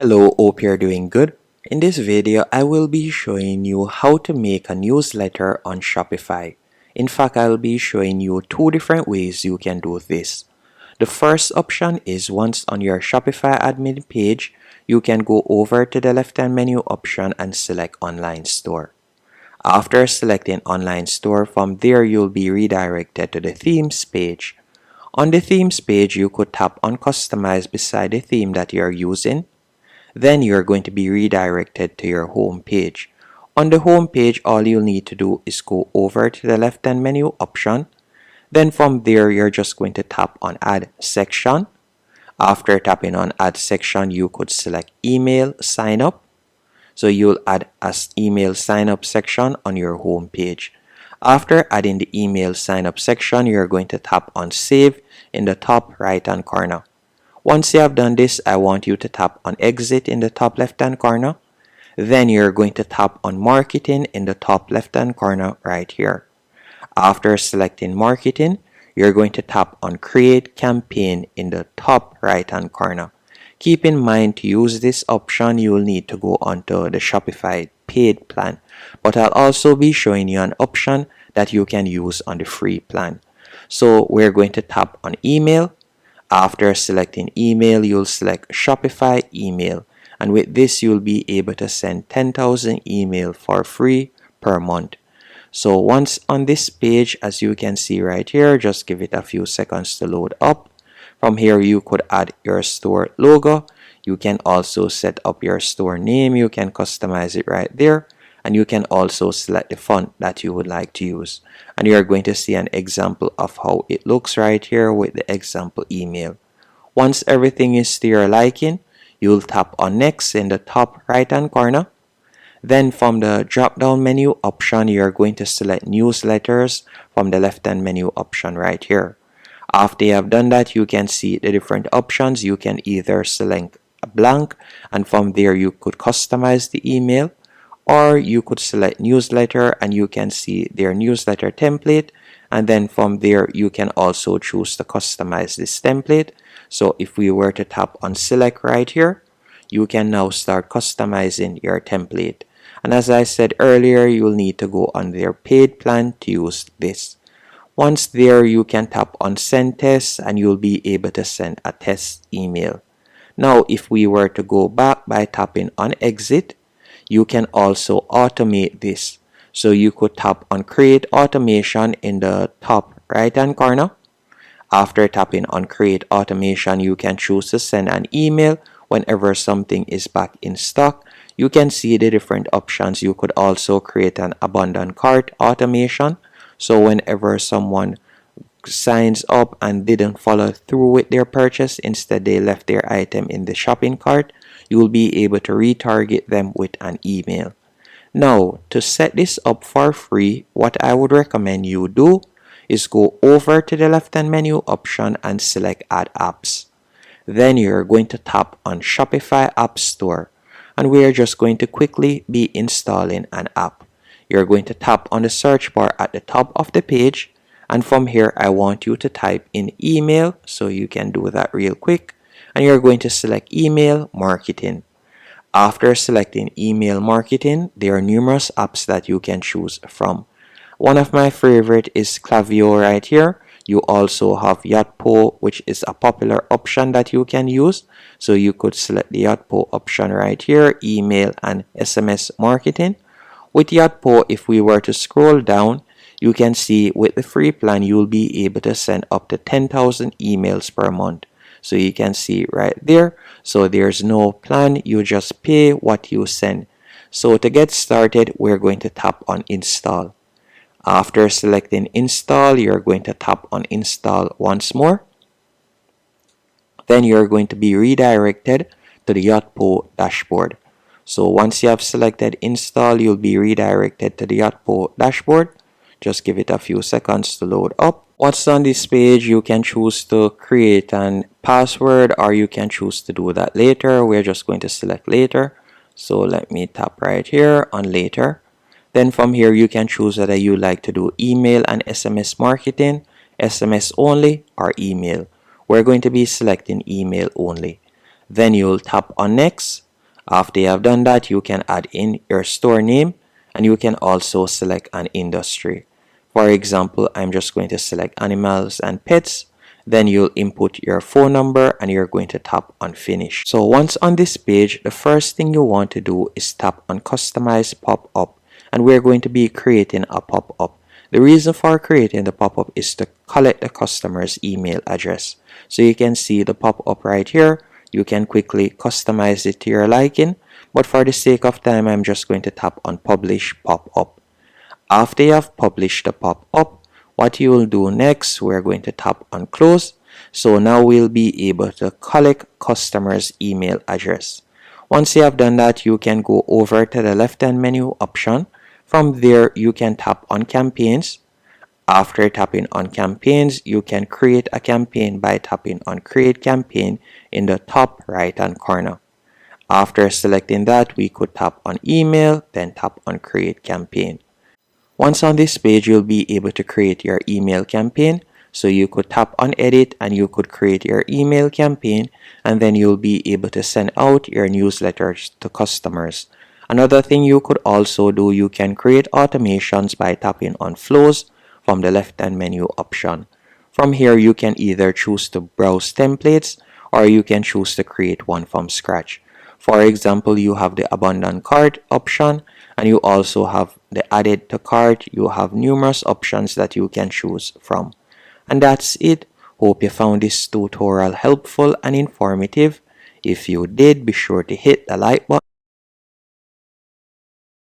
Hello, hope you're doing good. In this video, I will be showing you how to make a newsletter on Shopify. In fact, I'll be showing you two different ways you can do this. The first option is once on your Shopify admin page, you can go over to the left-hand menu option and select Online Store. After selecting Online Store, from there you'll be redirected to the Themes page. On the Themes page, you could tap on Customize beside the theme that you're using. Then you're going to be redirected to your home page. On the home page, all you'll need to do is go over to the left-hand menu option. Then from there, you're just going to tap on Add Section. After tapping on Add Section, you could select Email Sign Up. So you'll add an email sign up section on your home page. After adding the email sign up section, you're going to tap on Save in the top right-hand corner. Once you have done this, I want you to tap on Exit in the top left-hand corner. Then you're going to tap on Marketing in the top left-hand corner right here. After selecting Marketing, you're going to tap on Create Campaign in the top right-hand corner. Keep in mind, to use this option, you will need to go onto the Shopify paid plan. But I'll also be showing you an option that you can use on the free plan. So we're going to tap on Email. After selecting email, you'll select Shopify email, and with this you'll be able to send 10,000 email for free per month. So once on this page, as you can see right here, just give it a few seconds to load up. From here you could add your store logo. You can also set up your store name. You can customize it right there. And you can also select the font that you would like to use. And you're going to see an example of how it looks right here with the example email. Once everything is to your liking, you'll tap on Next in the top right hand corner. Then from the drop down menu option, you're going to select Newsletters from the left hand menu option right here. After you have done that, you can see the different options. You can either select a blank, and from there you could customize the email, or you could select Newsletter and you can see their newsletter template, and then from there you can also choose to customize this template. So if we were to tap on Select right here, you can now start customizing your template. And as I said earlier, you will need to go on their paid plan to use this. Once there, you can tap on Send Test and you'll be able to send a test email. Now if we were to go back by tapping on Exit, you can also automate this. So you could tap on Create Automation in the top right hand corner. After tapping on Create Automation, you can choose to send an email whenever something is back in stock. You can see the different options. You could also create an abandoned cart automation. So whenever someone signs up and didn't follow through with their purchase, instead they left their item in the shopping cart, you will be able to retarget them with an email. Now, to set this up for free, what I would recommend you do is go over to the left hand menu option and select Add Apps. Then you're going to tap on Shopify App Store, and we are just going to quickly be installing an app. You're going to tap on the search bar at the top of the page, and from here I want you to type in email, so you can do that real quick, and you're going to select email marketing. After selecting email marketing, there are numerous apps that you can choose from. One of my favorite is Klaviyo right here. You also have Yotpo, which is a popular option that you can use. So you could select the Yotpo option right here, email and SMS marketing. With Yotpo, if we were to scroll down, you can see with the free plan, you'll be able to send up to 10,000 emails per month. So you can see right there. So there's no plan, you just pay what you send. So to get started, we're going to tap on Install. After selecting Install, you're going to tap on Install once more. Then you're going to be redirected to the Yotpo dashboard. So once you have selected Install, you'll be redirected to the Yotpo dashboard. Just give it a few seconds to load up. Once on this page, you can choose to create an password, or you can choose to do that later. We're just going to select later. So let me tap right here on later. Then from here, you can choose whether you like to do email and SMS marketing, SMS only, or email. We're going to be selecting email only. Then you'll tap on Next. After you have done that, you can add in your store name and you can also select an industry. For example, I'm just going to select animals and pets. Then you'll input your phone number and you're going to tap on finish. So once on this page, the first thing you want to do is tap on customize pop-up, and we're going to be creating a pop-up. The reason for creating the pop-up is to collect the customer's email address. So you can see the pop-up right here. You can quickly customize it to your liking, but for the sake of time, I'm just going to tap on publish pop-up. After you have published the pop-up, what you will do next, we're going to tap on close. So now we'll be able to collect customers' email address. Once you have done that, you can go over to the left-hand menu option. From there, you can tap on campaigns. After tapping on campaigns, you can create a campaign by tapping on create campaign in the top right-hand corner. After selecting that, we could tap on email, then tap on create campaign. Once on this page, you'll be able to create your email campaign. So you could tap on edit and you could create your email campaign, and then you'll be able to send out your newsletters to customers. Another thing you could also do, you can create automations by tapping on flows from the left hand menu option. From here, you can either choose to browse templates or you can choose to create one from scratch. For example, you have the abandoned cart option and you also have the added to cart. You have numerous options that you can choose from. And that's it. Hope you found this tutorial helpful and informative. If you did, be sure to hit the like button